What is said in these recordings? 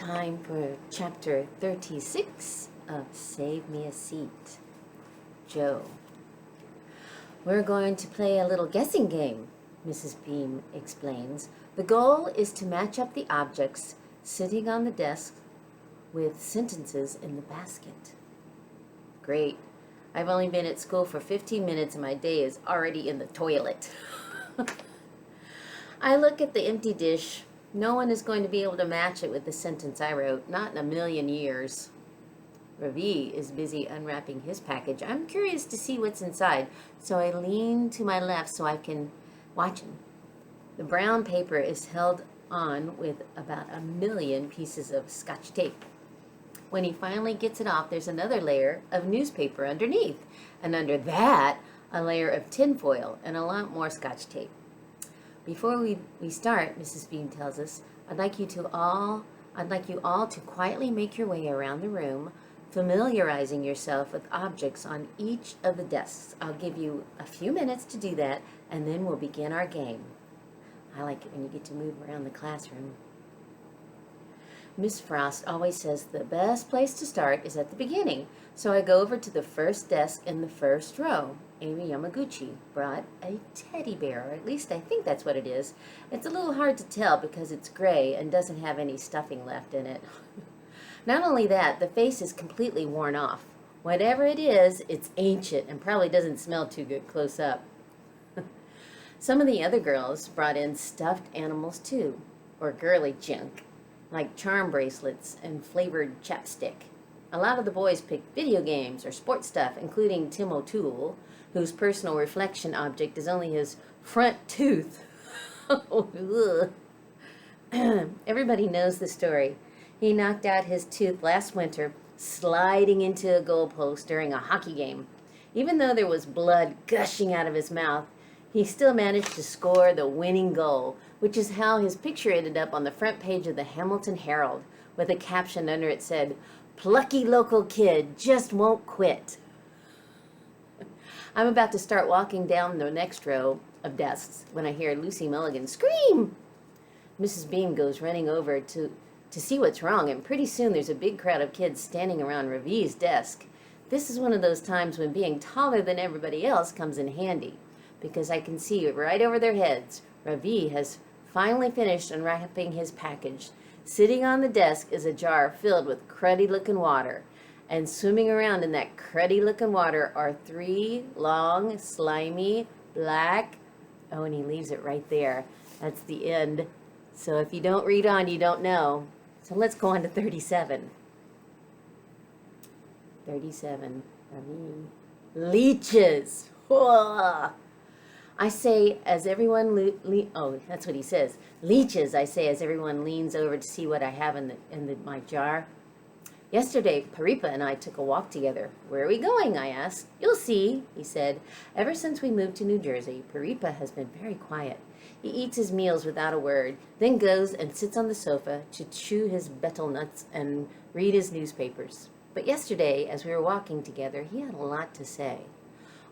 time for chapter 36 of Save Me a Seat. Joe. We're going to play a little guessing game, Mrs. Beam explains. The goal is to match up the objects sitting on the desk with sentences in the basket. Great. I've only been at school for 15 minutes and my day is already in the toilet. I look at the empty dish. No one is going to be able to match it with the sentence I wrote, not in a million years. Ravi is busy unwrapping his package. I'm curious to see what's inside, so I lean to my left so I can watch him. The brown paper is held on with about 1 million pieces of Scotch tape. When he finally gets it off, there's another layer of newspaper underneath, and under that, a layer of tinfoil and a lot more Scotch tape. Before we start, Mrs. Beam tells us, I'd like you all to quietly make your way around the room, familiarizing yourself with objects on each of the desks. I'll give you a few minutes to do that, and then we'll begin our game. I like it when you get to move around the classroom. Miss Frost always says the best place to start is at the beginning, so I go over to the first desk in the first row. Amy Yamaguchi brought a teddy bear, or at least I think that's what it is. It's a little hard to tell because it's gray and doesn't have any stuffing left in it. Not only that, the face is completely worn off. Whatever it is, it's ancient and probably doesn't smell too good close up. Some of the other girls brought in stuffed animals too, or girly junk, like charm bracelets and flavored chapstick. A lot of the boys picked video games or sports stuff, including Tim O'Toole, whose personal reflection object is only his front tooth. Everybody knows the story. He knocked out his tooth last winter, sliding into a goalpost during a hockey game. Even though there was blood gushing out of his mouth, he still managed to score the winning goal, which is how his picture ended up on the front page of the Hamilton Herald, with a caption under it said, "Plucky local kid just won't quit." I'm about to start walking down the next row of desks when I hear Lucy Mulligan scream. Mrs. Beam goes running over to see what's wrong, and pretty soon there's a big crowd of kids standing around Ravi's desk. This is one of those times when being taller than everybody else comes in handy, because I can see right over their heads. Ravi has finally finished unwrapping his package. Sitting on the desk is a jar filled with cruddy-looking water. And swimming around in that cruddy-looking water are 3 long, slimy, black... Oh, and he leaves it right there. That's the end. So if you don't read on, you don't know. So let's go on to 37. 37. Leeches. Whoa. I say as everyone that's what he says. Leeches, I say as everyone leans over to see what I have in my jar. Yesterday, Paripa and I took a walk together. Where are we going? I asked. You'll see, he said. Ever since we moved to New Jersey, Paripa has been very quiet. He eats his meals without a word, then goes and sits on the sofa to chew his betel nuts and read his newspapers. But yesterday, as we were walking together, he had a lot to say.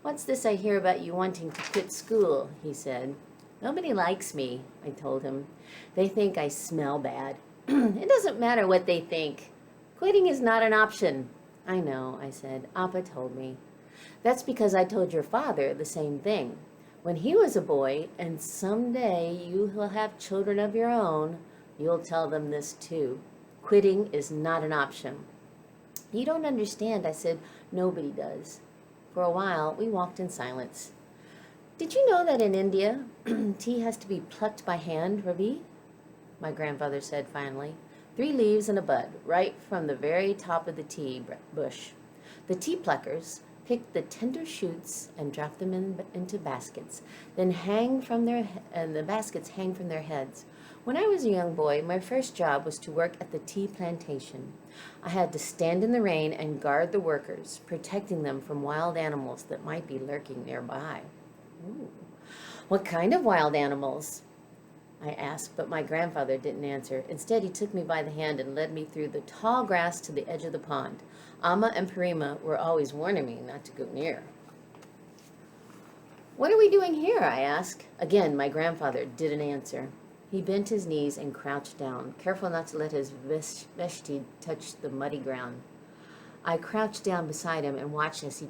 What's this I hear about you wanting to quit school? He said. Nobody likes me, I told him. They think I smell bad. It doesn't matter what they think. Quitting is not an option. I know, I said. Appa told me. That's because I told your father the same thing. When he was a boy, and someday you will have children of your own, you'll tell them this too. Quitting is not an option. You don't understand, I said. Nobody does. For a while, we walked in silence. Did you know that in India, tea has to be plucked by hand, Ravi? My grandfather said finally. 3 leaves and a bud, right from the very top of the tea bush. The tea pluckers pick the tender shoots and drop them into baskets, then the baskets hang from their heads. When I was a young boy, my first job was to work at the tea plantation. I had to stand in the rain and guard the workers, protecting them from wild animals that might be lurking nearby. Ooh. What kind of wild animals? I asked, but my grandfather didn't answer. Instead, he took me by the hand and led me through the tall grass to the edge of the pond. Amma and Parima were always warning me not to go near. What are we doing here? I asked. Again, my grandfather didn't answer. He bent his knees and crouched down, careful not to let his veshti touch the muddy ground. I crouched down beside him and watched as he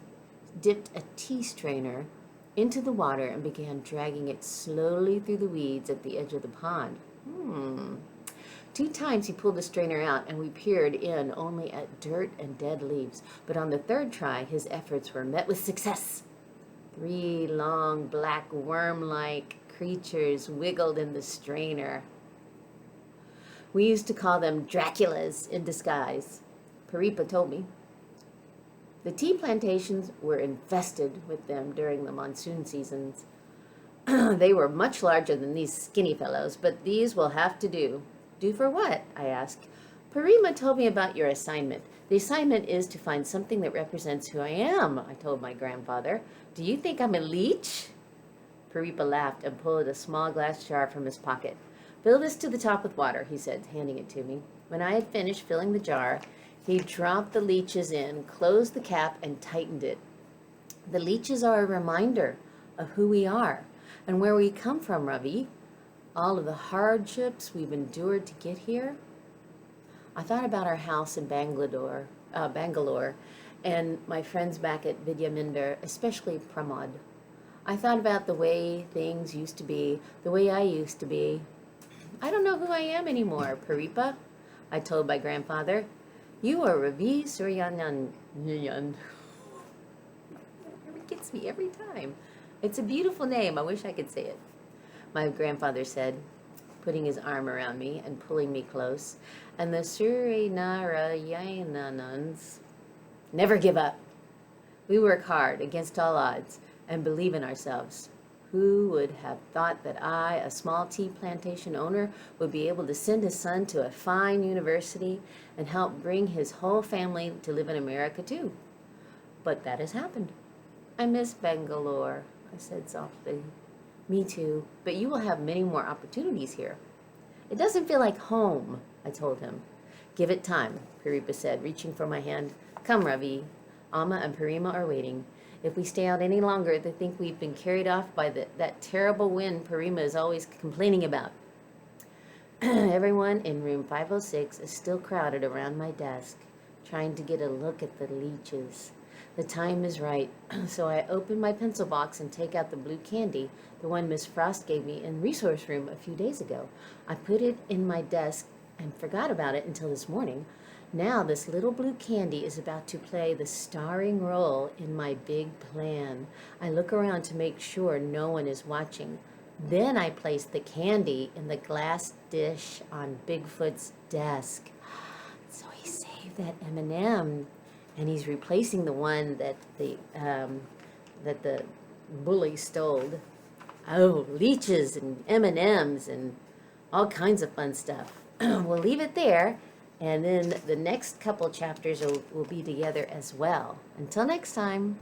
dipped a tea strainer into the water and began dragging it slowly through the weeds at the edge of the pond. 2 times he pulled the strainer out, and we peered in only at dirt and dead leaves. But on the 3rd try, his efforts were met with success. 3 long, black, worm-like creatures wiggled in the strainer. We used to call them Draculas in disguise. Paripa told me. The tea plantations were infested with them during the monsoon seasons. They were much larger than these skinny fellows, but these will have to do. Do for what? I asked. Parima told me about your assignment. The assignment is to find something that represents who I am, I told my grandfather. Do you think I'm a leech? Paripa laughed and pulled a small glass jar from his pocket. Fill this to the top with water, he said, handing it to me. When I had finished filling the jar, he dropped the leeches in, closed the cap, and tightened it. The leeches are a reminder of who we are and where we come from, Ravi. All of the hardships we've endured to get here. I thought about our house in Bangalore, and my friends back at Vidyaminder, especially Pramod. I thought about the way things used to be, the way I used to be. I don't know who I am anymore, Paripa, I told my grandfather. You are Ravi Suryanand. It gets me every time. It's a beautiful name. I wish I could say it. My grandfather said, putting his arm around me and pulling me close. And the Suryanarayanans never give up. We work hard against all odds and believe in ourselves. Who would have thought that I, a small tea plantation owner, would be able to send his son to a fine university and help bring his whole family to live in America too? But that has happened. I miss Bangalore, I said softly. Me too, but you will have many more opportunities here. It doesn't feel like home, I told him. Give it time, Paripa said, reaching for my hand. Come, Ravi. Amma and Parima are waiting. If we stay out any longer, they think we've been carried off by that terrible wind Parima is always complaining about. Everyone in room 506 is still crowded around my desk, trying to get a look at the leeches. The time is right, so I open my pencil box and take out the blue candy, the one Miss Frost gave me in resource room a few days ago. I put it in my desk and forgot about it until this morning. Now this little blue candy is about to play the starring role in my big plan. I look around to make sure no one is watching. Then I place the candy in the glass dish on Bigfoot's desk. So he saved that M&M, and he's replacing the one that the bully stole. Oh, leeches and M&Ms and all kinds of fun stuff. We'll leave it there. And then the next couple chapters will be together as well. Until next time.